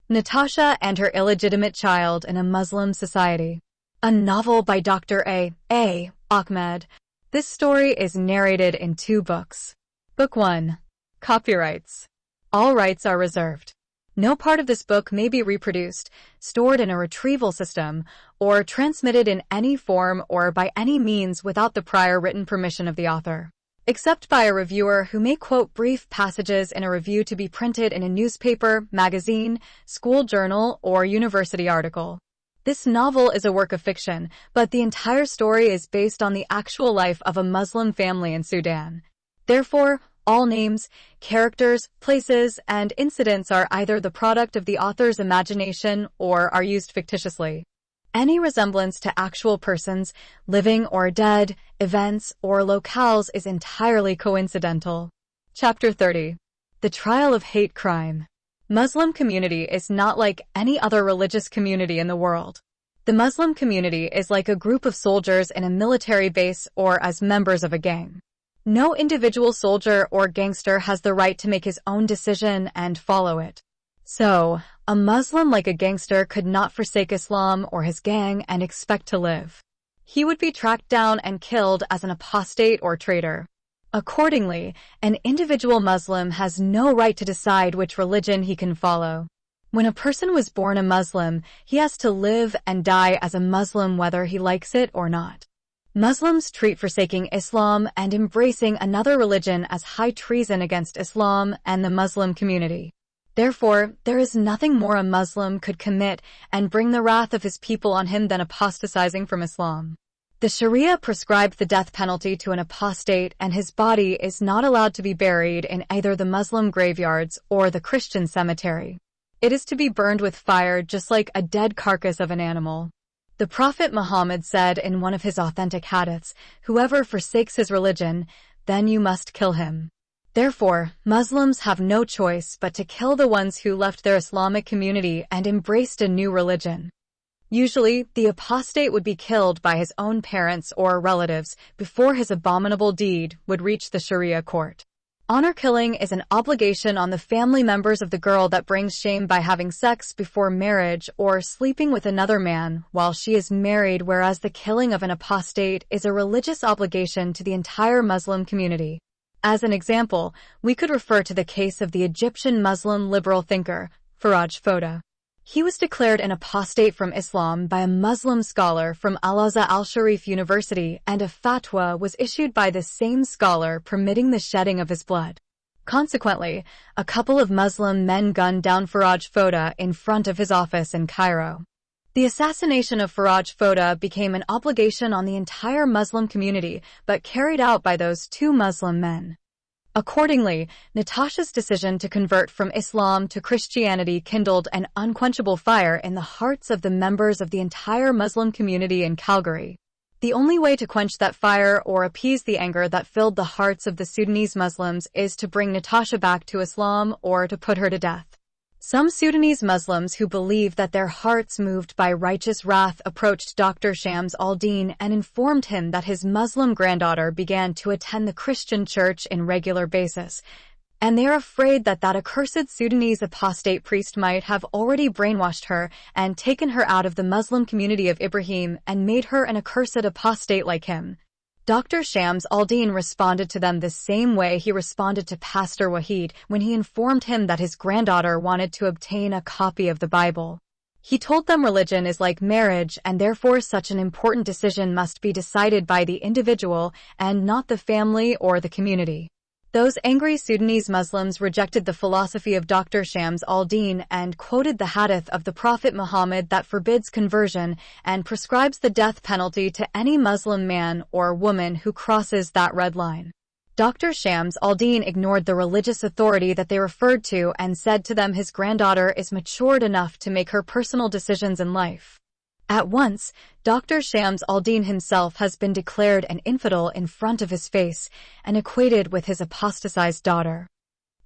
Natasha and Her Illegitimate Child in a Muslim Society. A novel by Dr. A. Ahmed. This story is narrated in 2 books. Book 1. Copyrights. All rights are reserved. No part of this book may be reproduced, stored in a retrieval system, or transmitted in any form or by any means without the prior written permission of the author, except by a reviewer who may quote brief passages in a review to be printed in a newspaper, magazine, school journal, or university article. This novel is a work of fiction, but the entire story is based on the actual life of a Muslim family in Sudan. Therefore, all names, characters, places, and incidents are either the product of the author's imagination or are used fictitiously. Any resemblance to actual persons, living or dead, events, or locales is entirely coincidental. Chapter 30. The Trial of Hate Crime. Muslim community is not like any other religious community in the world. The Muslim community is like a group of soldiers in a military base or as members of a gang. No individual soldier or gangster has the right to make his own decision and follow it. So, a Muslim like a gangster could not forsake Islam or his gang and expect to live. He would be tracked down and killed as an apostate or traitor. Accordingly, an individual Muslim has no right to decide which religion he can follow. When a person was born a Muslim, he has to live and die as a Muslim whether he likes it or not. Muslims treat forsaking Islam and embracing another religion as high treason against Islam and the Muslim community. Therefore, there is nothing more a Muslim could commit and bring the wrath of his people on him than apostatizing from Islam. The Sharia prescribed the death penalty to an apostate, and his body is not allowed to be buried in either the Muslim graveyards or the Christian cemetery. It is to be burned with fire just like a dead carcass of an animal. The Prophet Muhammad said in one of his authentic hadiths, "Whoever forsakes his religion, then you must kill him." Therefore, Muslims have no choice but to kill the ones who left their Islamic community and embraced a new religion. Usually, the apostate would be killed by his own parents or relatives before his abominable deed would reach the Sharia court. Honor killing is an obligation on the family members of the girl that brings shame by having sex before marriage or sleeping with another man while she is married, whereas the killing of an apostate is a religious obligation to the entire Muslim community. As an example, we could refer to the case of the Egyptian Muslim liberal thinker, Faraj Foda. He was declared an apostate from Islam by a Muslim scholar from Al-Azhar Al-Sharif University, and a fatwa was issued by the same scholar permitting the shedding of his blood. Consequently, a couple of Muslim men gunned down Faraj Foda in front of his office in Cairo. The assassination of Faraj Foda became an obligation on the entire Muslim community, but carried out by those 2 Muslim men. Accordingly, Natasha's decision to convert from Islam to Christianity kindled an unquenchable fire in the hearts of the members of the entire Muslim community in Calgary. The only way to quench that fire or appease the anger that filled the hearts of the Sudanese Muslims is to bring Natasha back to Islam or to put her to death. Some Sudanese Muslims who believe that their hearts moved by righteous wrath approached Dr. Shams al-Din and informed him that his Muslim granddaughter began to attend the Christian church in regular basis, and they are afraid that that accursed Sudanese apostate priest might have already brainwashed her and taken her out of the Muslim community of Ibrahim and made her an accursed apostate like him. Dr. Shams al-Din responded to them the same way he responded to Pastor Wahid when he informed him that his granddaughter wanted to obtain a copy of the Bible. He told them religion is like marriage, and therefore such an important decision must be decided by the individual and not the family or the community. Those angry Sudanese Muslims rejected the philosophy of Dr. Shams al-Din and quoted the hadith of the Prophet Muhammad that forbids conversion and prescribes the death penalty to any Muslim man or woman who crosses that red line. Dr. Shams al-Din ignored the religious authority that they referred to and said to them his granddaughter is matured enough to make her personal decisions in life. At once, Dr. Shams al-Din himself has been declared an infidel in front of his face and equated with his apostatized daughter.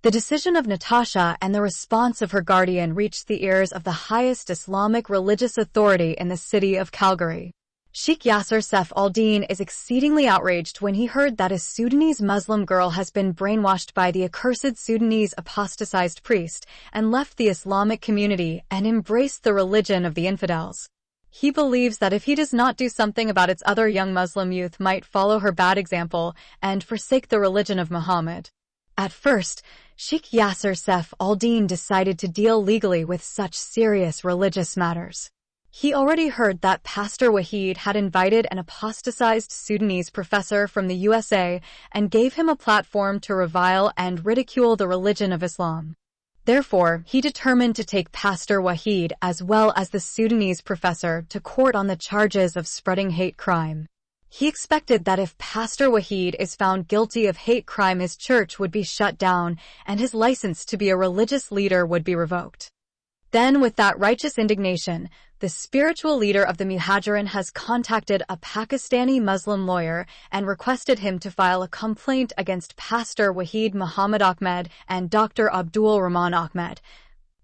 The decision of Natasha and the response of her guardian reached the ears of the highest Islamic religious authority in the city of Calgary. Sheikh Yasser Saif al-Din is exceedingly outraged when he heard that a Sudanese Muslim girl has been brainwashed by the accursed Sudanese apostatized priest and left the Islamic community and embraced the religion of the infidels. He believes that if he does not do something about it, other young Muslim youth might follow her bad example and forsake the religion of Muhammad. At first, Sheikh Yasser Saif al-Din decided to deal legally with such serious religious matters. He already heard that Pastor Wahid had invited an apostatized Sudanese professor from the USA and gave him a platform to revile and ridicule the religion of Islam. Therefore, he determined to take Pastor Wahid as well as the Sudanese professor to court on the charges of spreading hate crime. He expected that if Pastor Wahid is found guilty of hate crime, his church would be shut down and his license to be a religious leader would be revoked. Then, with that righteous indignation, the spiritual leader of the Muhajirin has contacted a Pakistani Muslim lawyer and requested him to file a complaint against Pastor Wahid Muhammad Ahmed and Dr. Abdul Rahman Ahmed,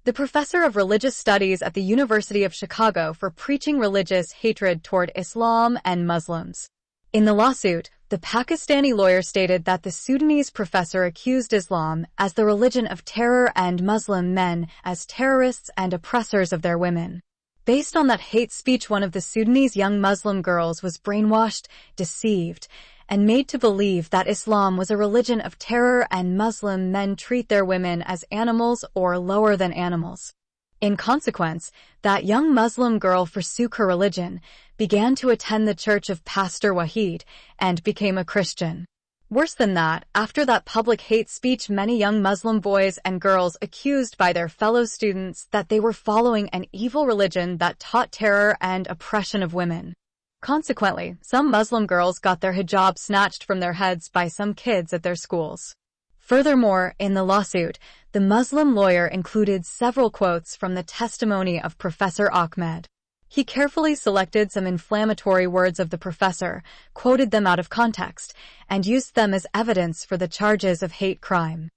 the professor of religious studies at the University of Chicago, for preaching religious hatred toward Islam and Muslims. In the lawsuit, the Pakistani lawyer stated that the Sudanese professor accused Islam as the religion of terror and Muslim men as terrorists and oppressors of their women. Based on that hate speech, one of the Sudanese young Muslim girls was brainwashed, deceived, and made to believe that Islam was a religion of terror and Muslim men treat their women as animals or lower than animals. In consequence, that young Muslim girl forsook her religion, began to attend the church of Pastor Wahid, and became a Christian. Worse than that, after that public hate speech, many young Muslim boys and girls accused by their fellow students that they were following an evil religion that taught terror and oppression of women. Consequently, some Muslim girls got their hijab snatched from their heads by some kids at their schools. Furthermore, in the lawsuit, the Muslim lawyer included several quotes from the testimony of Professor Ahmed. He carefully selected some inflammatory words of the professor, quoted them out of context, and used them as evidence for the charges of hate crime.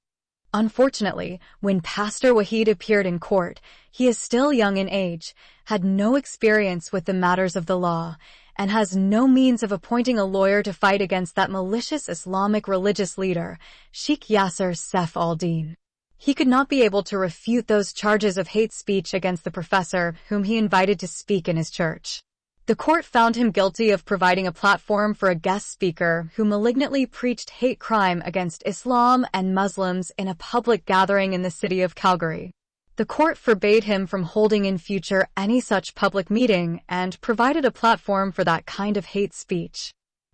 Unfortunately, when Pastor Wahid appeared in court, he is still young in age, had no experience with the matters of the law, and has no means of appointing a lawyer to fight against that malicious Islamic religious leader, Sheikh Yasser Saif al-Din. He could not be able to refute those charges of hate speech against the professor whom he invited to speak in his church. The court found him guilty of providing a platform for a guest speaker who malignantly preached hate crime against Islam and Muslims in a public gathering in the city of Calgary. The court forbade him from holding in future any such public meeting and provided a platform for that kind of hate speech.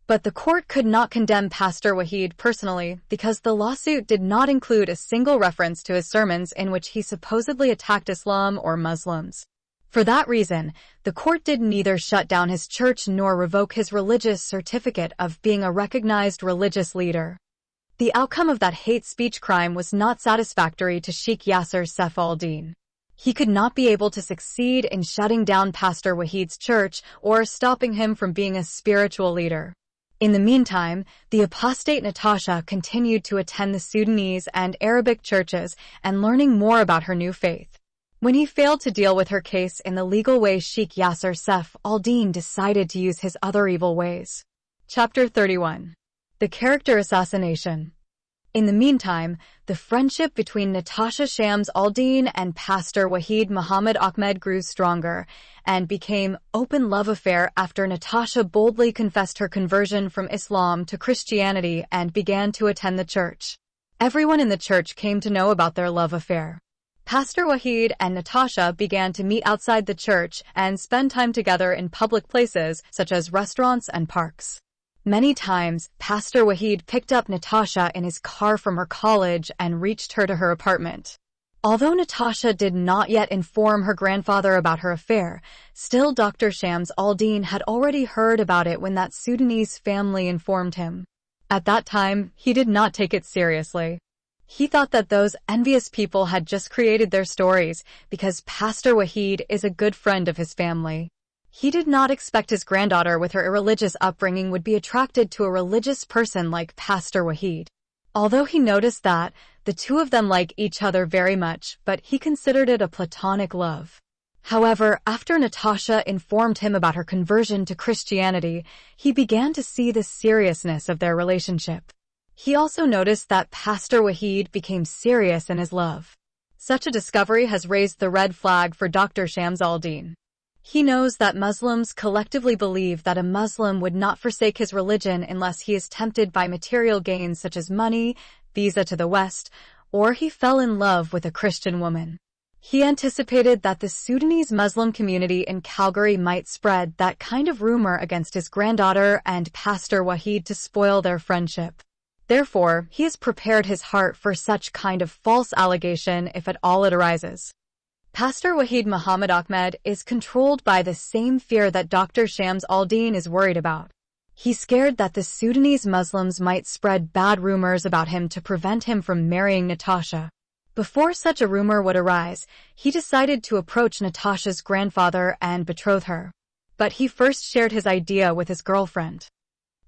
But the court could not condemn Pastor Wahid personally because the lawsuit did not include a single reference to his sermons in which he supposedly attacked Islam or Muslims. For that reason, the court did neither shut down his church nor revoke his religious certificate of being a recognized religious leader. The outcome of that hate speech crime was not satisfactory to Sheikh Yasser Saif al-Din. He could not be able to succeed in shutting down Pastor Wahid's church or stopping him from being a spiritual leader. In the meantime, the apostate Natasha continued to attend the Sudanese and Arabic churches and learning more about her new faith. When he failed to deal with her case in the legal way, Sheikh Yasser Saif al-Din decided to use his other evil ways. Chapter 31. The Character Assassination. In the meantime, the friendship between Natasha Shams al-Din and Pastor Wahid Muhammad Ahmed grew stronger and became open love affair after Natasha boldly confessed her conversion from Islam to Christianity and began to attend the church. Everyone in the church came to know about their love affair. Pastor Wahid and Natasha began to meet outside the church and spend time together in public places such as restaurants and parks. Many times, Pastor Wahid picked up Natasha in his car from her college and reached her to her apartment. Although Natasha did not yet inform her grandfather about her affair, still Dr. Shams al-Din had already heard about it when that Sudanese family informed him. At that time, he did not take it seriously. He thought that those envious people had just created their stories because Pastor Wahid is a good friend of his family. He did not expect his granddaughter with her irreligious upbringing would be attracted to a religious person like Pastor Wahid. Although he noticed that the two of them like each other very much, but he considered it a platonic love. However, after Natasha informed him about her conversion to Christianity, he began to see the seriousness of their relationship. He also noticed that Pastor Wahid became serious in his love. Such a discovery has raised the red flag for Dr. Shams al-Din. He knows that Muslims collectively believe that a Muslim would not forsake his religion unless he is tempted by material gains such as money, visa to the West, or he fell in love with a Christian woman. He anticipated that the Sudanese Muslim community in Calgary might spread that kind of rumor against his granddaughter and Pastor Wahid to spoil their friendship. Therefore, he has prepared his heart for such kind of false allegation if at all it arises. Pastor Wahid Muhammad Ahmed is controlled by the same fear that Dr. Shams al-Din is worried about. He's scared that the Sudanese Muslims might spread bad rumors about him to prevent him from marrying Natasha. Before such a rumor would arise, he decided to approach Natasha's grandfather and betroth her. But he first shared his idea with his girlfriend.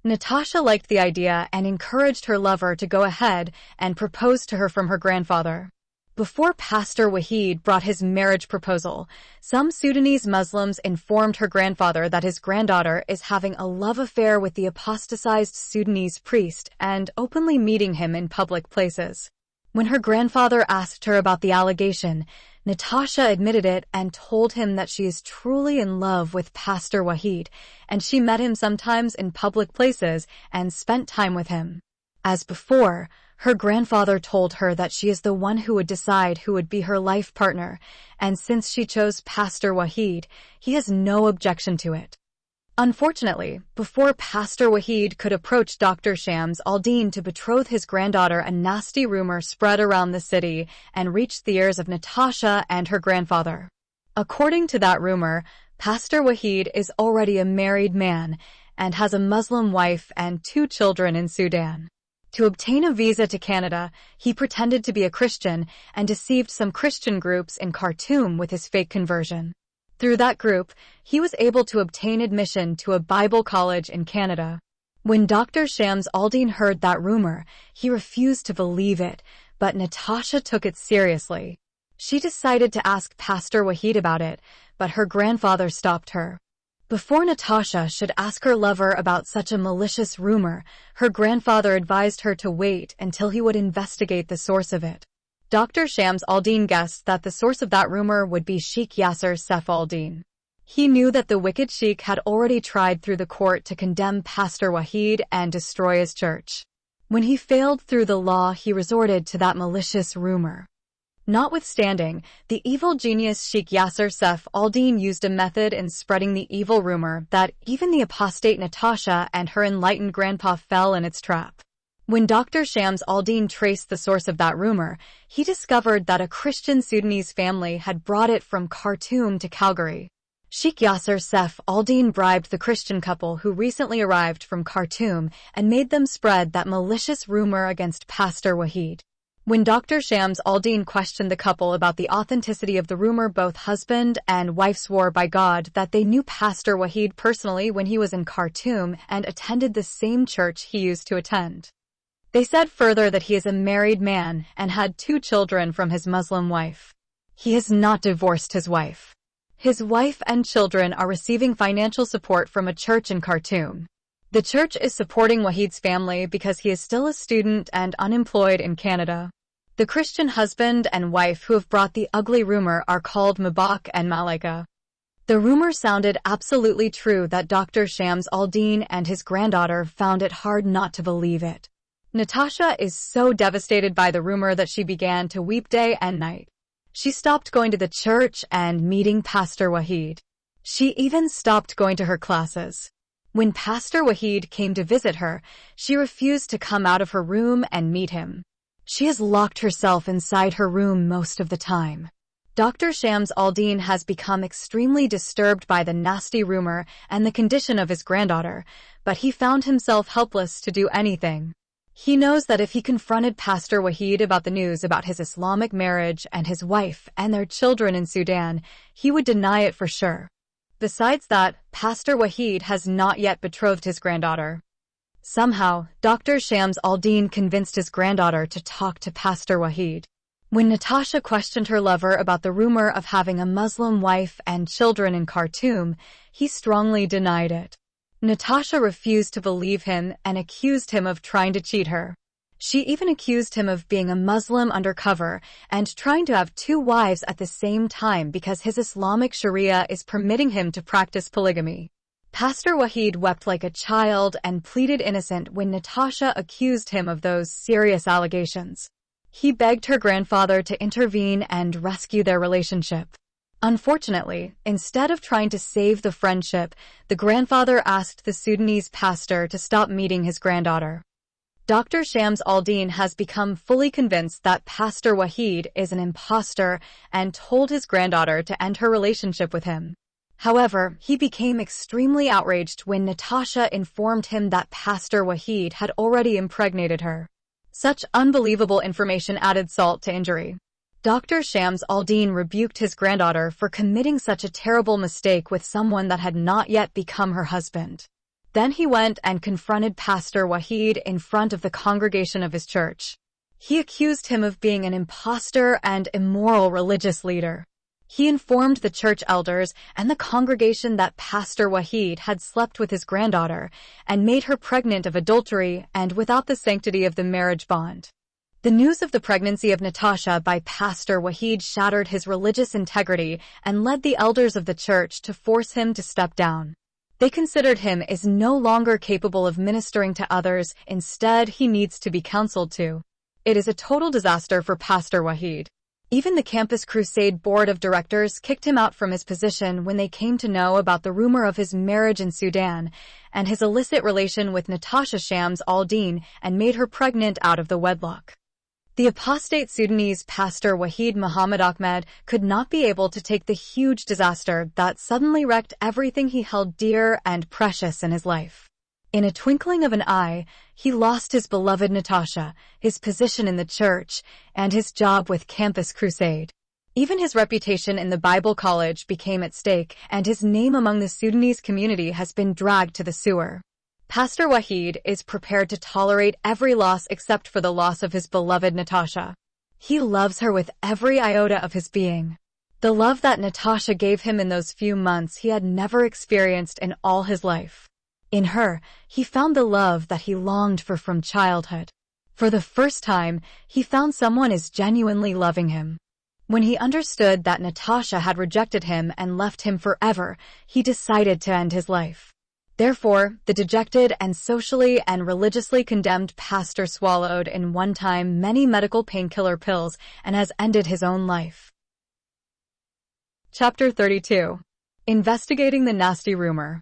Natasha liked the idea and encouraged her lover to go ahead and propose to her from her grandfather. Before Pastor Wahid brought his marriage proposal, some Sudanese Muslims informed her grandfather that his granddaughter is having a love affair with the apostatized Sudanese priest and openly meeting him in public places. When her grandfather asked her about the allegation, Natasha admitted it and told him that she is truly in love with Pastor Wahid, and she met him sometimes in public places and spent time with him. As before, her grandfather told her that she is the one who would decide who would be her life partner, and since she chose Pastor Wahid, he has no objection to it. Unfortunately, before Pastor Wahid could approach Dr. Shams al-Din to betroth his granddaughter, a nasty rumor spread around the city and reached the ears of Natasha and her grandfather. According to that rumor, Pastor Wahid is already a married man and has a Muslim wife and 2 children in Sudan. To obtain a visa to Canada, he pretended to be a Christian and deceived some Christian groups in Khartoum with his fake conversion. Through that group, he was able to obtain admission to a Bible college in Canada. When Dr. Shams al-Din heard that rumor, he refused to believe it, but Natasha took it seriously. She decided to ask Pastor Wahid about it, but her grandfather stopped her. Before Natasha should ask her lover about such a malicious rumor, her grandfather advised her to wait until he would investigate the source of it. Dr. Shams al-Din guessed that the source of that rumor would be Sheikh Yasser Saif al-Din. He knew that the wicked sheikh had already tried through the court to condemn Pastor Wahid and destroy his church. When he failed through the law, he resorted to that malicious rumor. Notwithstanding, the evil genius Sheikh Yasser Saif al-Din used a method in spreading the evil rumor that even the apostate Natasha and her enlightened grandpa fell in its trap. When Dr. Shams al-Din traced the source of that rumor, he discovered that a Christian Sudanese family had brought it from Khartoum to Calgary. Sheikh Yasser Saif al-Din bribed the Christian couple who recently arrived from Khartoum and made them spread that malicious rumor against Pastor Wahid. When Dr. Shams al-Din questioned the couple about the authenticity of the rumor, both husband and wife swore by God that they knew Pastor Wahid personally when he was in Khartoum and attended the same church he used to attend. They said further that he is a married man and had 2 children from his Muslim wife. He has not divorced his wife. His wife and children are receiving financial support from a church in Khartoum. The church is supporting Wahid's family because he is still a student and unemployed in Canada. The Christian husband and wife who have brought the ugly rumor are called Mabak and Malaika. The rumor sounded absolutely true that Dr. Shams al-Din and his granddaughter found it hard not to believe it. Natasha is so devastated by the rumor that she began to weep day and night. She stopped going to the church and meeting Pastor Wahid. She even stopped going to her classes. When Pastor Wahid came to visit her, she refused to come out of her room and meet him. She has locked herself inside her room most of the time. Dr. Shams al-Din has become extremely disturbed by the nasty rumor and the condition of his granddaughter, but he found himself helpless to do anything. He knows that if he confronted Pastor Wahid about the news about his Islamic marriage and his wife and their children in Sudan, he would deny it for sure. Besides that, Pastor Wahid has not yet betrothed his granddaughter. Somehow, Dr. Shams al-Din convinced his granddaughter to talk to Pastor Wahid. When Natasha questioned her lover about the rumor of having a Muslim wife and children in Khartoum, he strongly denied it. Natasha refused to believe him and accused him of trying to cheat her. She even accused him of being a Muslim undercover and trying to have 2 wives at the same time because his Islamic Sharia is permitting him to practice polygamy. Pastor Wahid wept like a child and pleaded innocent when Natasha accused him of those serious allegations. He begged her grandfather to intervene and rescue their relationship. Unfortunately, instead of trying to save the friendship, the grandfather asked the Sudanese pastor to stop meeting his granddaughter. Dr. Shams al-Din has become fully convinced that Pastor Wahid is an imposter and told his granddaughter to end her relationship with him. However, he became extremely outraged when Natasha informed him that Pastor Wahid had already impregnated her. Such unbelievable information added salt to injury. Dr. Shams al-Din rebuked his granddaughter for committing such a terrible mistake with someone that had not yet become her husband. Then he went and confronted Pastor Wahid in front of the congregation of his church. He accused him of being an impostor and immoral religious leader. He informed the church elders and the congregation that Pastor Wahid had slept with his granddaughter and made her pregnant of adultery and without the sanctity of the marriage bond. The news of the pregnancy of Natasha by Pastor Wahid shattered his religious integrity and led the elders of the church to force him to step down. They considered him as no longer capable of ministering to others. Instead, he needs to be counseled to. It is a total disaster for Pastor Wahid. Even the Campus Crusade board of directors kicked him out from his position when they came to know about the rumor of his marriage in Sudan and his illicit relation with Natasha Shams al-Din and made her pregnant out of the wedlock. The apostate Sudanese pastor Wahid Muhammad Ahmed could not be able to take the huge disaster that suddenly wrecked everything he held dear and precious in his life. In a twinkling of an eye, he lost his beloved Natasha, his position in the church, and his job with Campus Crusade. Even his reputation in the Bible college became at stake, and his name among the Sudanese community has been dragged to the sewer. Pastor Wahid is prepared to tolerate every loss except for the loss of his beloved Natasha. He loves her with every iota of his being. The love that Natasha gave him in those few months he had never experienced in all his life. In her, he found the love that he longed for from childhood. For the first time, he found someone as genuinely loving him. When he understood that Natasha had rejected him and left him forever, he decided to end his life. Therefore, the dejected and socially and religiously condemned pastor swallowed in one time many medical painkiller pills and has ended his own life. Chapter 32. Investigating the nasty rumor.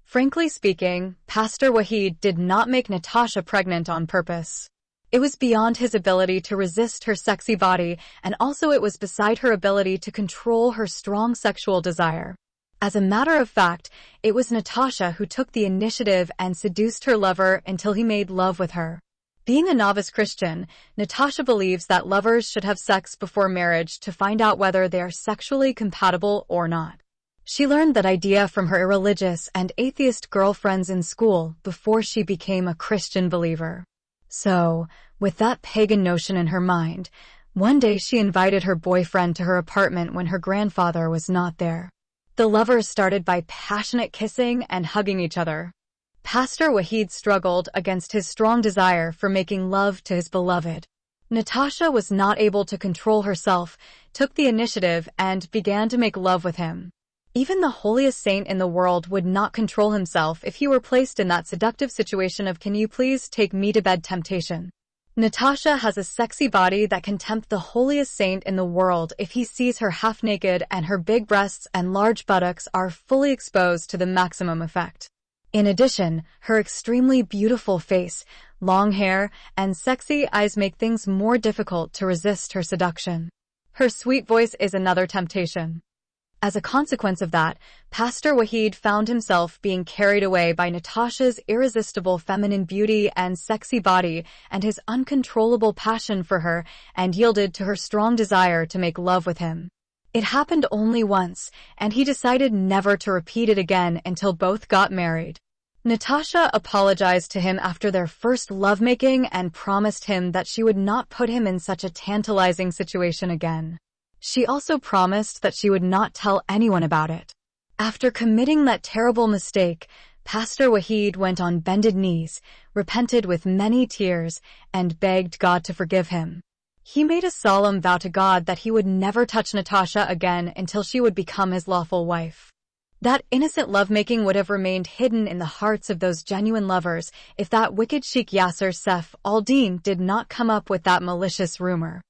Frankly speaking, Pastor Wahid did not make Natasha pregnant on purpose. It was beyond his ability to resist her sexy body, and also it was beside her ability to control her strong sexual desire. As a matter of fact, it was Natasha who took the initiative and seduced her lover until he made love with her. Being a novice Christian, Natasha believes that lovers should have sex before marriage to find out whether they are sexually compatible or not. She learned that idea from her irreligious and atheist girlfriends in school before she became a Christian believer. So, with that pagan notion in her mind, one day she invited her boyfriend to her apartment when her grandfather was not there. The lovers started by passionate kissing and hugging each other. Pastor Wahid struggled against his strong desire for making love to his beloved. Natasha was not able to control herself, took the initiative, and began to make love with him. Even the holiest saint in the world would not control himself if he were placed in that seductive situation of "can you please take me to bed" temptation. Natasha has a sexy body that can tempt the holiest saint in the world if he sees her half-naked, and her big breasts and large buttocks are fully exposed to the maximum effect. In addition, her extremely beautiful face, long hair, and sexy eyes make things more difficult to resist her seduction. Her sweet voice is another temptation. As a consequence of that, Pastor Wahid found himself being carried away by Natasha's irresistible feminine beauty and sexy body and his uncontrollable passion for her, and yielded to her strong desire to make love with him. It happened only once, and he decided never to repeat it again until both got married. Natasha apologized to him after their first lovemaking and promised him that she would not put him in such a tantalizing situation again. She also promised that she would not tell anyone about it. After committing that terrible mistake, Pastor Wahid went on bended knees, repented with many tears, and begged God to forgive him. He made a solemn vow to God that he would never touch Natasha again until she would become his lawful wife. That innocent lovemaking would have remained hidden in the hearts of those genuine lovers if that wicked Sheikh Yasser Saif al-Din did not come up with that malicious rumor.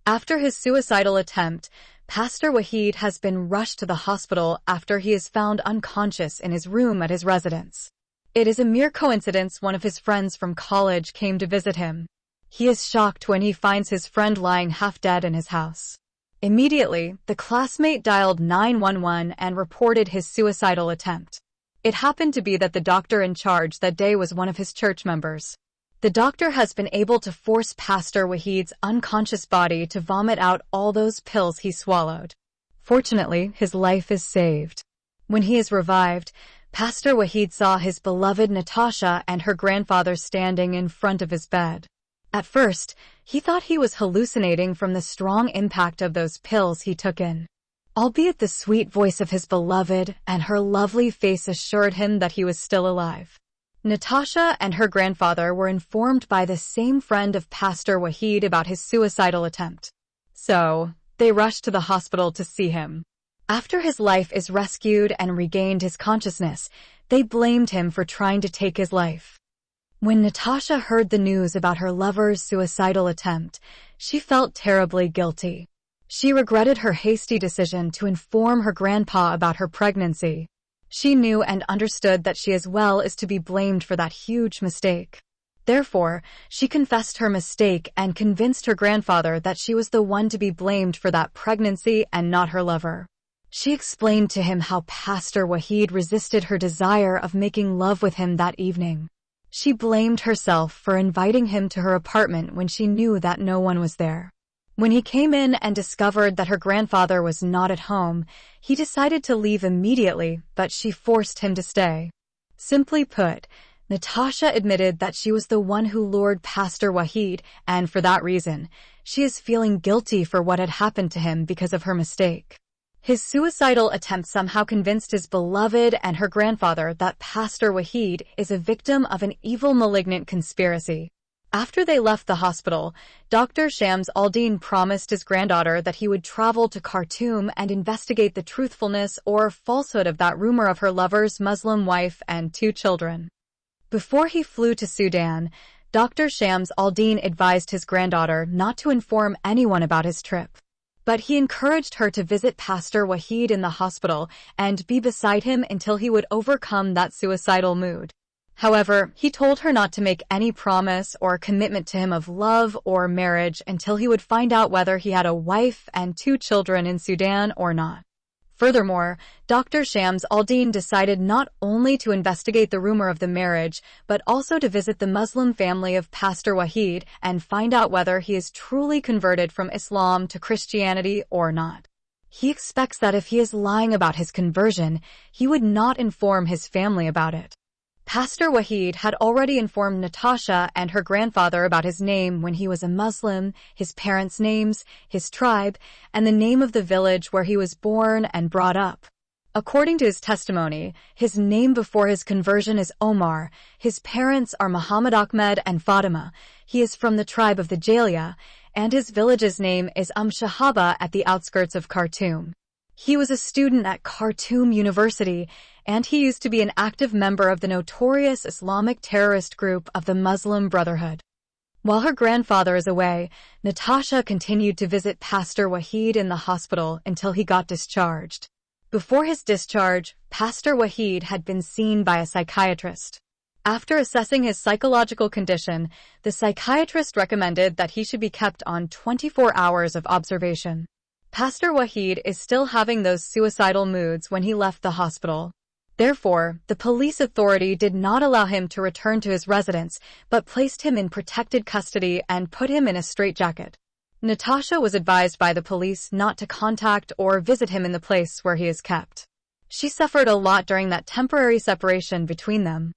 After his suicidal attempt, Pastor Wahid has been rushed to the hospital after he is found unconscious in his room at his residence. It is a mere coincidence one of his friends from college came to visit him. He is shocked when he finds his friend lying half dead in his house. Immediately, the classmate dialed 911 and reported his suicidal attempt. It happened to be that the doctor in charge that day was one of his church members. The doctor has been able to force Pastor Wahid's unconscious body to vomit out all those pills he swallowed. Fortunately, his life is saved. When he is revived, Pastor Wahid saw his beloved Natasha and her grandfather standing in front of his bed. At first, he thought he was hallucinating from the strong impact of those pills he took in. Albeit the sweet voice of his beloved and her lovely face assured him that he was still alive. Natasha and her grandfather were informed by the same friend of Pastor Wahid about his suicidal attempt. So, they rushed to the hospital to see him. After his life is rescued and regained his consciousness, they blamed him for trying to take his life. When Natasha heard the news about her lover's suicidal attempt, she felt terribly guilty. She regretted her hasty decision to inform her grandpa about her pregnancy. She knew and understood that she as well is to be blamed for that huge mistake. Therefore, she confessed her mistake and convinced her grandfather that she was the one to be blamed for that pregnancy and not her lover. She explained to him how Pastor Wahid resisted her desire of making love with him that evening. She blamed herself for inviting him to her apartment when she knew that no one was there. When he came in and discovered that her grandfather was not at home, he decided to leave immediately, but she forced him to stay. Simply put, Natasha admitted that she was the one who lured Pastor Wahid, and for that reason, she is feeling guilty for what had happened to him because of her mistake. His suicidal attempt somehow convinced his beloved and her grandfather that Pastor Wahid is a victim of an evil malignant conspiracy. After they left the hospital, Dr. Shams al-Din promised his granddaughter that he would travel to Khartoum and investigate the truthfulness or falsehood of that rumor of her lover's Muslim wife and 2 children. Before he flew to Sudan, Dr. Shams al-Din advised his granddaughter not to inform anyone about his trip. But he encouraged her to visit Pastor Wahid in the hospital and be beside him until he would overcome that suicidal mood. However, he told her not to make any promise or commitment to him of love or marriage until he would find out whether he had a wife and 2 children in Sudan or not. Furthermore, Dr. Shams al-Din decided not only to investigate the rumor of the marriage, but also to visit the Muslim family of Pastor Wahid and find out whether he is truly converted from Islam to Christianity or not. He expects that if he is lying about his conversion, he would not inform his family about it. Pastor Wahid had already informed Natasha and her grandfather about his name when he was a Muslim, his parents' names, his tribe, and the name of the village where he was born and brought up. According to his testimony, his name before his conversion is Omar, his parents are Muhammad Ahmed and Fatima, he is from the tribe of the Jalia, and his village's name is Shahaba at the outskirts of Khartoum. He was a student at Khartoum University, and he used to be an active member of the notorious Islamic terrorist group of the Muslim Brotherhood. While her grandfather is away, Natasha continued to visit Pastor Wahid in the hospital until he got discharged. Before his discharge, Pastor Wahid had been seen by a psychiatrist. After assessing his psychological condition, the psychiatrist recommended that he should be kept on 24 hours of observation. Pastor Wahid is still having those suicidal moods when he left the hospital. Therefore, the police authority did not allow him to return to his residence, but placed him in protected custody and put him in a straitjacket. Natasha was advised by the police not to contact or visit him in the place where he is kept. She suffered a lot during that temporary separation between them.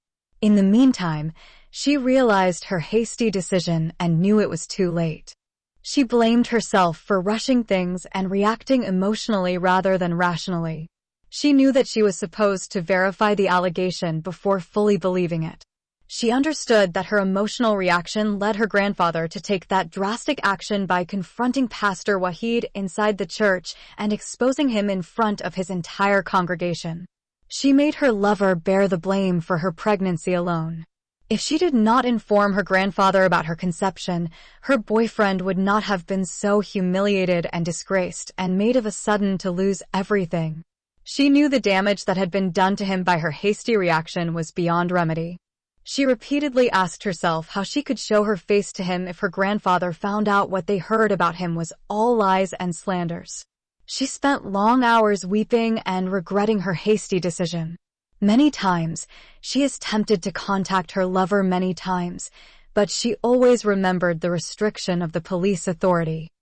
In the meantime, she realized her hasty decision and knew it was too late. She blamed herself for rushing things and reacting emotionally rather than rationally. She knew that she was supposed to verify the allegation before fully believing it. She understood that her emotional reaction led her grandfather to take that drastic action by confronting Pastor Wahid inside the church and exposing him in front of his entire congregation. She made her lover bear the blame for her pregnancy alone. If she did not inform her grandfather about her conception, her boyfriend would not have been so humiliated and disgraced and made of a sudden to lose everything. She knew the damage that had been done to him by her hasty reaction was beyond remedy. She repeatedly asked herself how she could show her face to him if her grandfather found out what they heard about him was all lies and slanders. She spent long hours weeping and regretting her hasty decision. Many times, she is tempted to contact her lover many times, but she always remembered the restriction of the police authority.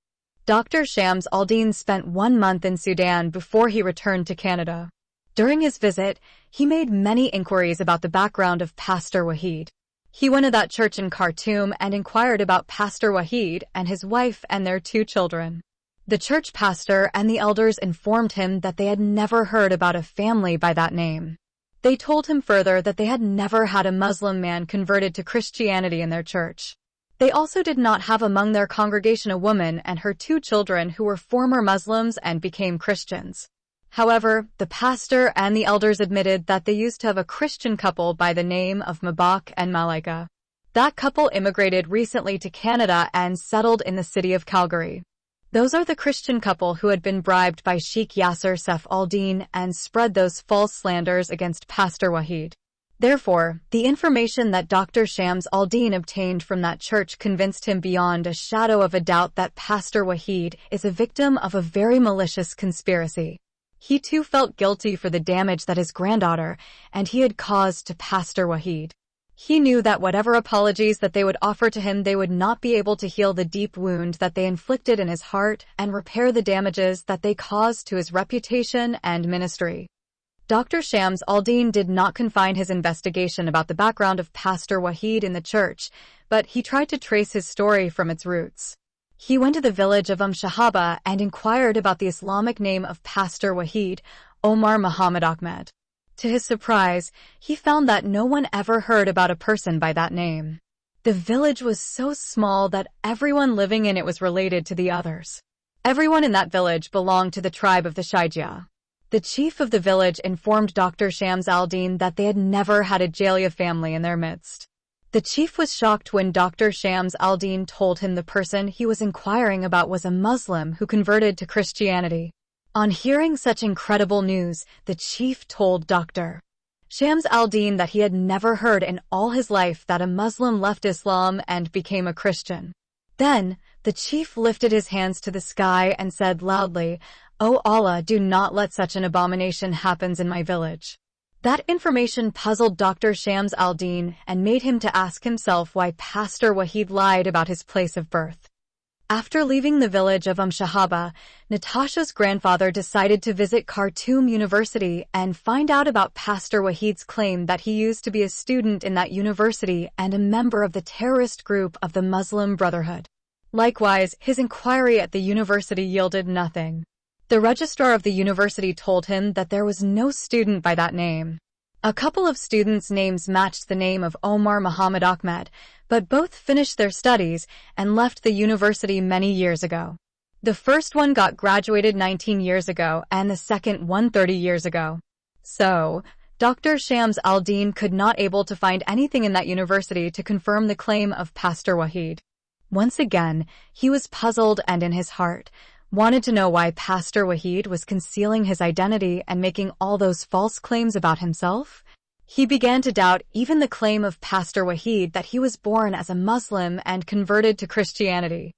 Dr. Shams al-Din spent 1 month in Sudan before he returned to Canada. During his visit, he made many inquiries about the background of Pastor Wahid. He went to that church in Khartoum and inquired about Pastor Wahid and his wife and their 2 children. The church pastor and the elders informed him that they had never heard about a family by that name. They told him further that they had never had a Muslim man converted to Christianity in their church. They also did not have among their congregation a woman and her 2 children who were former Muslims and became Christians. However, the pastor and the elders admitted that they used to have a Christian couple by the name of Mabak and Malaika. That couple immigrated recently to Canada and settled in the city of Calgary. Those are the Christian couple who had been bribed by Sheikh Yasser Saif al-Din and spread those false slanders against Pastor Wahid. Therefore, the information that Dr. Shams al-Din obtained from that church convinced him beyond a shadow of a doubt that Pastor Wahid is a victim of a very malicious conspiracy. He too felt guilty for the damage that his granddaughter and he had caused to Pastor Wahid. He knew that whatever apologies that they would offer to him, they would not be able to heal the deep wound that they inflicted in his heart and repair the damages that they caused to his reputation and ministry. Dr. Shams al-Din did not confine his investigation about the background of Pastor Wahid in the church, but he tried to trace his story from its roots. He went to the village of Shahaba and inquired about the Islamic name of Pastor Wahid, Omar Muhammad Ahmed. To his surprise, he found that no one ever heard about a person by that name. The village was so small that everyone living in it was related to the others. Everyone in that village belonged to the tribe of the Shaijia. The chief of the village informed Dr. Shams al-Din that they had never had a Jalia family in their midst. The chief was shocked when Dr. Shams al-Din told him the person he was inquiring about was a Muslim who converted to Christianity. On hearing such incredible news, the chief told Dr. Shams al-Din that he had never heard in all his life that a Muslim left Islam and became a Christian. Then, the chief lifted his hands to the sky and said loudly, "O Allah, do not let such an abomination happen in my village." That information puzzled Dr. Shams al-Din and made him to ask himself why Pastor Wahid lied about his place of birth. After leaving the village of Shahaba, Natasha's grandfather decided to visit Khartoum University and find out about Pastor Wahid's claim that he used to be a student in that university and a member of the terrorist group of the Muslim Brotherhood. Likewise, his inquiry at the university yielded nothing. The registrar of the university told him that there was no student by that name. A couple of students' names matched the name of Omar Muhammad Ahmed, but both finished their studies and left the university many years ago. The first one got graduated 19 years ago and the second one 30 years ago. So, Dr. Shams al-Din could not able to find anything in that university to confirm the claim of Pastor Wahid. Once again, he was puzzled and in his heart wanted to know why Pastor Wahid was concealing his identity and making all those false claims about himself. He began to doubt even the claim of Pastor Wahid that he was born as a Muslim and converted to Christianity.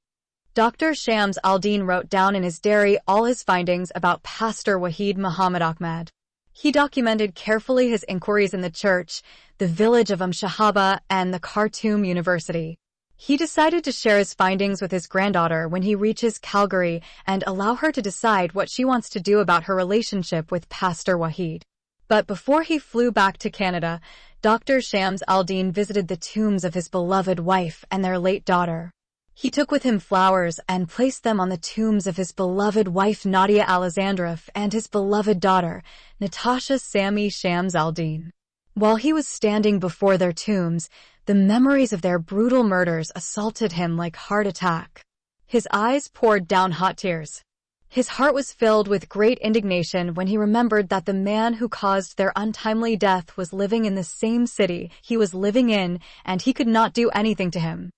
Dr. Shams al-Din wrote down in his diary all his findings about Pastor Wahid Muhammad Ahmed. He documented carefully his inquiries in the church, the village of Shahaba, and the Khartoum University. He decided to share his findings with his granddaughter when he reaches Calgary and allow her to decide what she wants to do about her relationship with Pastor Wahid. But before he flew back to Canada, Dr. Shams al-Din visited the tombs of his beloved wife and their late daughter. He took with him flowers and placed them on the tombs of his beloved wife Nadia Alexandrov and his beloved daughter, Natasha Sami Shams al-Din. While he was standing before their tombs, the memories of their brutal murders assaulted him like heart attack. His eyes poured down hot tears. His heart was filled with great indignation when he remembered that the man who caused their untimely death was living in the same city he was living in, and he could not do anything to him.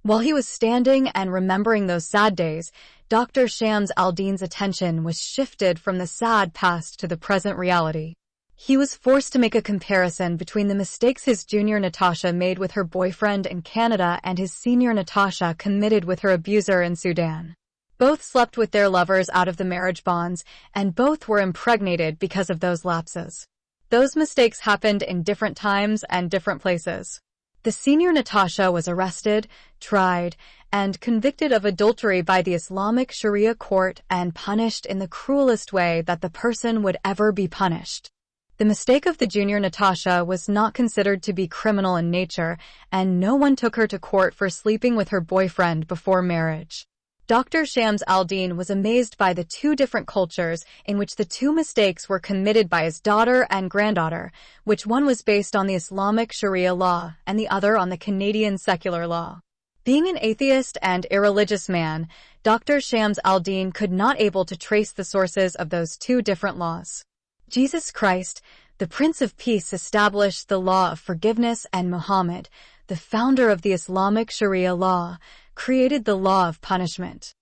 While he was standing and remembering those sad days, Dr. Shams al-Din's attention was shifted from the sad past to the present reality. He was forced to make a comparison between the mistakes his junior Natasha made with her boyfriend in Canada and his senior Natasha committed with her abuser in Sudan. Both slept with their lovers out of the marriage bonds, and both were impregnated because of those lapses. Those mistakes happened in different times and different places. The senior Natasha was arrested, tried, and convicted of adultery by the Islamic Sharia court and punished in the cruelest way that the person would ever be punished. The mistake of the junior Natasha was not considered to be criminal in nature, and no one took her to court for sleeping with her boyfriend before marriage. Dr. Shams al-Din was amazed by the two different cultures in which the two mistakes were committed by his daughter and granddaughter, which one was based on the Islamic Sharia law and the other on the Canadian secular law. Being an atheist and irreligious man, Dr. Shams al-Din could not able to trace the sources of those two different laws. Jesus Christ, the Prince of Peace, established the law of forgiveness, and Muhammad, the founder of the Islamic Sharia law, created the law of punishment.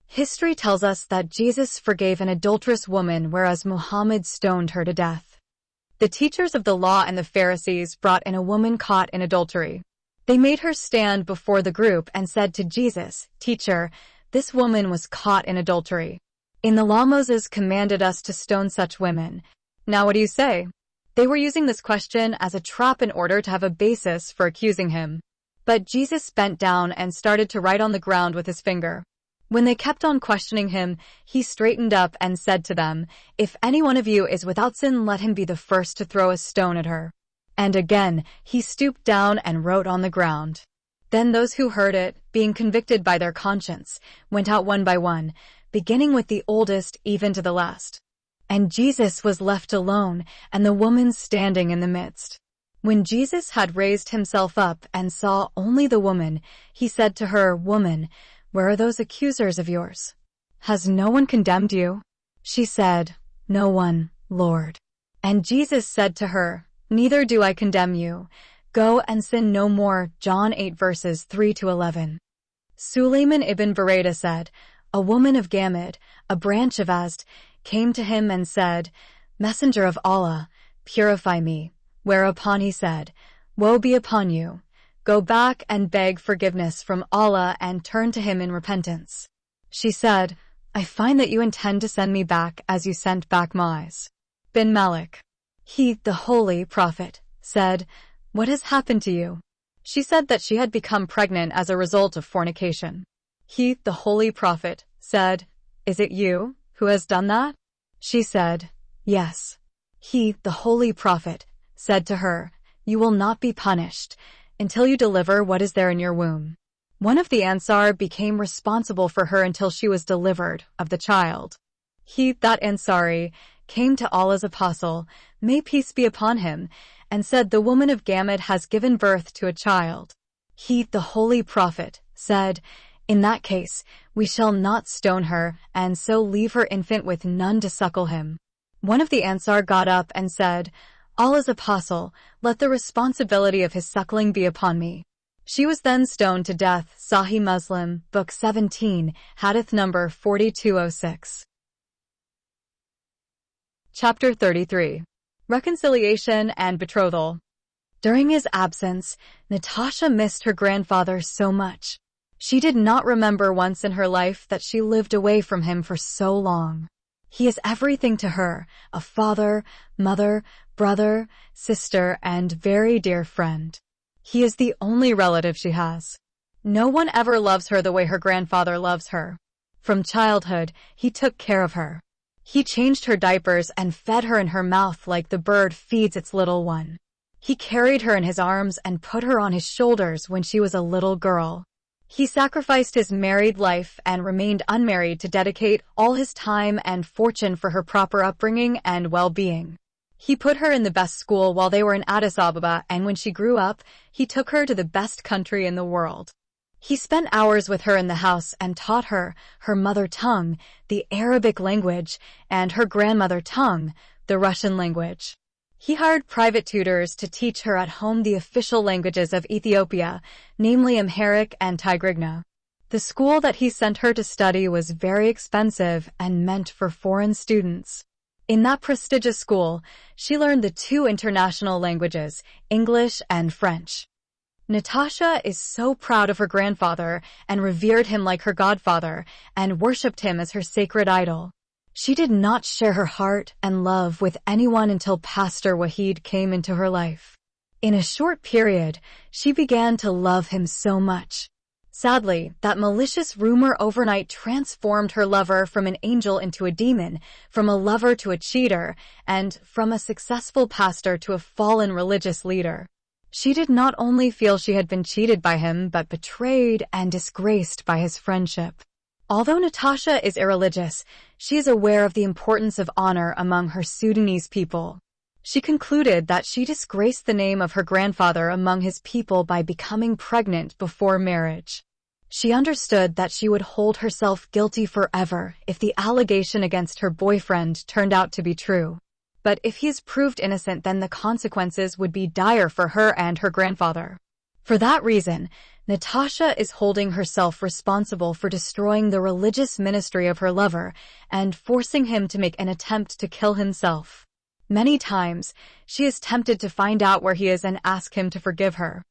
History tells us that Jesus forgave an adulterous woman, whereas Muhammad stoned her to death. The teachers of the law and the Pharisees brought in a woman caught in adultery. They made her stand before the group and said to Jesus, "Teacher, this woman was caught in adultery. In the law, Moses commanded us to stone such women. Now what do you say?" They were using this question as a trap in order to have a basis for accusing him. But Jesus bent down and started to write on the ground with his finger. When they kept on questioning him, he straightened up and said to them, "If any one of you is without sin, let him be the first to throw a stone at her." And again, he stooped down and wrote on the ground. Then those who heard it, being convicted by their conscience, went out one by one, beginning with the oldest even to the last. And Jesus was left alone, and the woman standing in the midst. When Jesus had raised himself up and saw only the woman, he said to her, "Woman, where are those accusers of yours? Has no one condemned you?" She said, "No one, Lord." And Jesus said to her, "Neither do I condemn you. Go and sin no more." John 8 verses 3 to 11. Sulayman ibn Barada said, "A woman of Gamad, a branch of Azd, came to him and said, 'Messenger of Allah, purify me.' Whereupon he said, 'Woe be upon you. Go back and beg forgiveness from Allah and turn to him in repentance.' She said, 'I find that you intend to send me back as you sent back Mu'az bin Malik.' He, the Holy Prophet, said, 'What has happened to you?' She said that she had become pregnant as a result of fornication. He, the Holy Prophet, said, 'Is it you who has done that?' She said, 'Yes.' He, the Holy Prophet, said to her, 'You will not be punished until you deliver what is there in your womb.' One of the Ansar became responsible for her until she was delivered of the child. He, that Ansari, came to Allah's apostle, may peace be upon him, and said, 'The woman of Gamad has given birth to a child.' He, the Holy Prophet, said, 'In that case, we shall not stone her, and so leave her infant with none to suckle him.' One of the Ansar got up and said, 'Allah's apostle, let the responsibility of his suckling be upon me.' She was then stoned to death. Sahih Muslim, Book 17, Hadith number 4206. Chapter 33. Reconciliation and Betrothal. During his absence, Natasha missed her grandfather so much. She did not remember once in her life that she lived away from him for so long. He is everything to her, a father, mother, brother, sister, and very dear friend. He is the only relative she has. No one ever loves her the way her grandfather loves her. From childhood, he took care of her. He changed her diapers and fed her in her mouth like the bird feeds its little one. He carried her in his arms and put her on his shoulders when she was a little girl. He sacrificed his married life and remained unmarried to dedicate all his time and fortune for her proper upbringing and well-being. He put her in the best school while they were in Addis Ababa, and when she grew up, he took her to the best country in the world. He spent hours with her in the house and taught her her mother tongue, the Arabic language, and her grandmother tongue, the Russian language. He hired private tutors to teach her at home the official languages of Ethiopia, namely Amharic and Tigrinya. The school that he sent her to study was very expensive and meant for foreign students. In that prestigious school, she learned the two international languages, English and French. Natasha is so proud of her grandfather and revered him like her godfather and worshipped him as her sacred idol. She did not share her heart and love with anyone until Pastor Wahid came into her life. In a short period, she began to love him so much. Sadly, that malicious rumor overnight transformed her lover from an angel into a demon, from a lover to a cheater, and from a successful pastor to a fallen religious leader. She did not only feel she had been cheated by him, but betrayed and disgraced by his friendship. Although Natasha is irreligious, she is aware of the importance of honor among her Sudanese people. She concluded that she disgraced the name of her grandfather among his people by becoming pregnant before marriage. She understood that she would hold herself guilty forever if the allegation against her boyfriend turned out to be true. But if he is proved innocent, then the consequences would be dire for her and her grandfather. For that reason, Natasha is holding herself responsible for destroying the religious ministry of her lover and forcing him to make an attempt to kill himself. Many times, she is tempted to find out where he is and ask him to forgive her.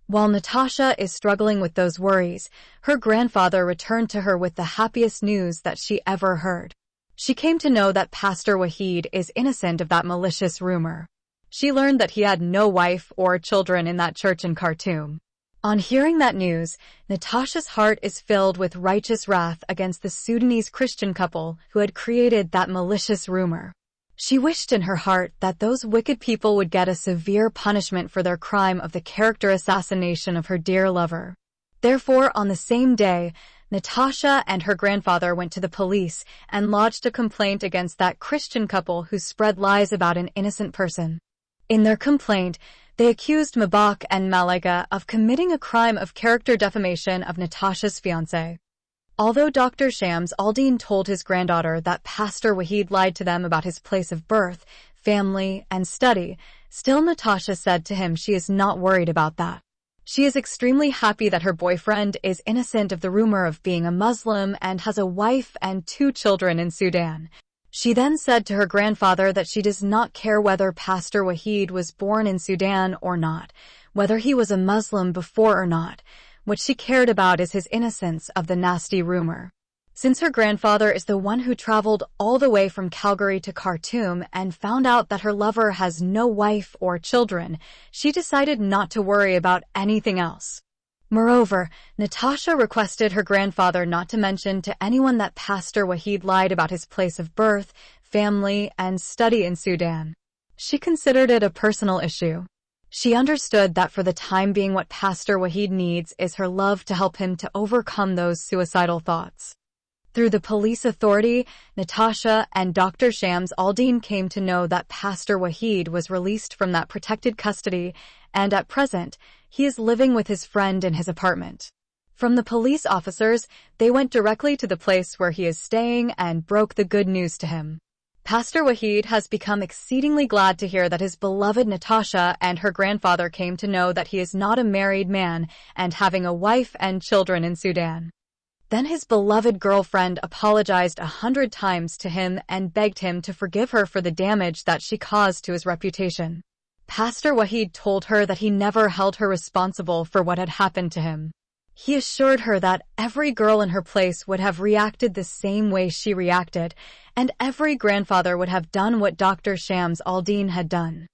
While Natasha is struggling with those worries, her grandfather returned to her with the happiest news that she ever heard. She came to know that Pastor Wahid is innocent of that malicious rumor. She learned that he had no wife or children in that church in Khartoum. On hearing that news, Natasha's heart is filled with righteous wrath against the Sudanese Christian couple who had created that malicious rumor. She wished in her heart that those wicked people would get a severe punishment for their crime of the character assassination of her dear lover. Therefore, on the same day, Natasha and her grandfather went to the police and lodged a complaint against that Christian couple who spread lies about an innocent person. In their complaint, they accused Mabak and Malaika of committing a crime of character defamation of Natasha's fiancé. Although Dr. Shams al-Din told his granddaughter that Pastor Wahid lied to them about his place of birth, family, and study, still Natasha said to him she is not worried about that. She is extremely happy that her boyfriend is innocent of the rumor of being a Muslim and has a wife and 2 children in Sudan. She then said to her grandfather that she does not care whether Pastor Wahid was born in Sudan or not, whether he was a Muslim before or not. What she cared about is his innocence of the nasty rumor. Since her grandfather is the one who traveled all the way from Calgary to Khartoum and found out that her lover has no wife or children, she decided not to worry about anything else. Moreover, Natasha requested her grandfather not to mention to anyone that Pastor Wahid lied about his place of birth, family, and study in Sudan. She considered it a personal issue. She understood that for the time being what Pastor Wahid needs is her love to help him to overcome those suicidal thoughts. Through the police authority, Natasha and Dr. Shams al-Din came to know that Pastor Wahid was released from that protected custody, and at present, he is living with his friend in his apartment. From the police officers, they went directly to the place where he is staying and broke the good news to him. Pastor Wahid has become exceedingly glad to hear that his beloved Natasha and her grandfather came to know that he is not a married man and having a wife and children in Sudan. Then his beloved girlfriend apologized 100 times to him and begged him to forgive her for the damage that she caused to his reputation. Pastor Wahid told her that he never held her responsible for what had happened to him. He assured her that every girl in her place would have reacted the same way she reacted, and every grandfather would have done what Dr. Shams al-Din had done.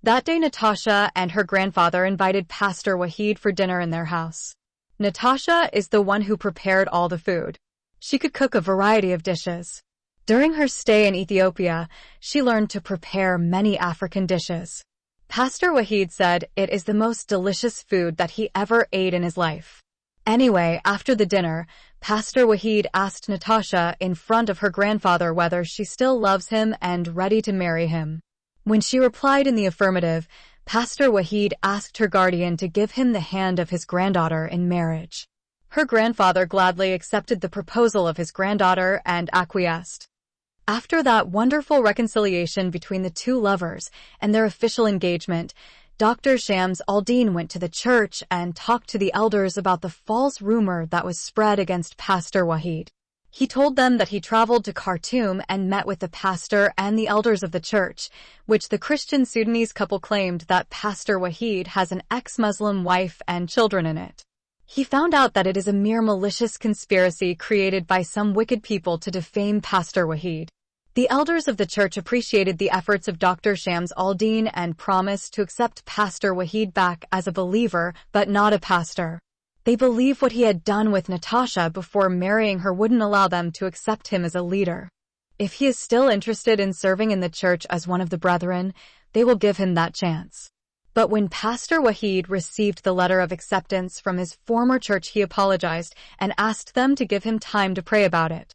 That day, Natasha and her grandfather invited Pastor Wahid for dinner in their house. Natasha is the one who prepared all the food. She could cook a variety of dishes. During her stay in Ethiopia, she learned to prepare many African dishes. Pastor Wahid said it is the most delicious food that he ever ate in his life. Anyway, after the dinner, Pastor Wahid asked Natasha in front of her grandfather whether she still loves him and ready to marry him. When she replied in the affirmative, Pastor Wahid asked her guardian to give him the hand of his granddaughter in marriage. Her grandfather gladly accepted the proposal of his granddaughter and acquiesced. After that wonderful reconciliation between the two lovers and their official engagement, Dr. Shams al-Din went to the church and talked to the elders about the false rumor that was spread against Pastor Wahid. He told them that he traveled to Khartoum and met with the pastor and the elders of the church, which the Christian Sudanese couple claimed that Pastor Wahid has an ex-Muslim wife and children in it. He found out that it is a mere malicious conspiracy created by some wicked people to defame Pastor Wahid. The elders of the church appreciated the efforts of Dr. Shams al-Din and promised to accept Pastor Wahid back as a believer, but not a pastor. They believe what he had done with Natasha before marrying her wouldn't allow them to accept him as a leader. If he is still interested in serving in the church as one of the brethren, they will give him that chance. But when Pastor Wahid received the letter of acceptance from his former church, he apologized and asked them to give him time to pray about it.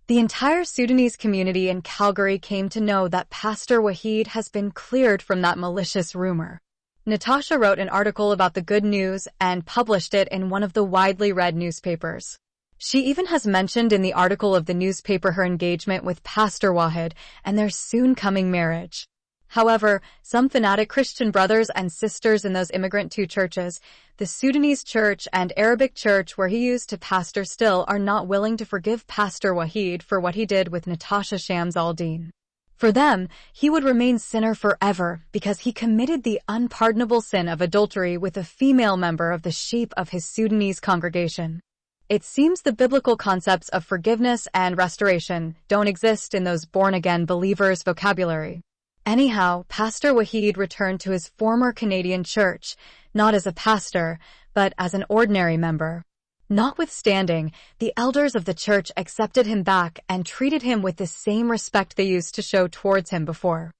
The entire Sudanese community in Calgary came to know that Pastor Wahid has been cleared from that malicious rumor. Natasha wrote an article about the good news and published it in one of the widely read newspapers. She even has mentioned in the article of the newspaper her engagement with Pastor Wahid and their soon-coming marriage. However, some fanatic Christian brothers and sisters in those immigrant two churches, the Sudanese church and Arabic church where he used to pastor, still are not willing to forgive Pastor Wahid for what he did with Natasha Shams al-Din. For them, he would remain sinner forever because he committed the unpardonable sin of adultery with a female member of the sheep of his Sudanese congregation. It seems the biblical concepts of forgiveness and restoration don't exist in those born-again believers' vocabulary. Anyhow, Pastor Wahid returned to his former Canadian church, not as a pastor, but as an ordinary member. Notwithstanding, the elders of the church accepted him back and treated him with the same respect they used to show towards him before.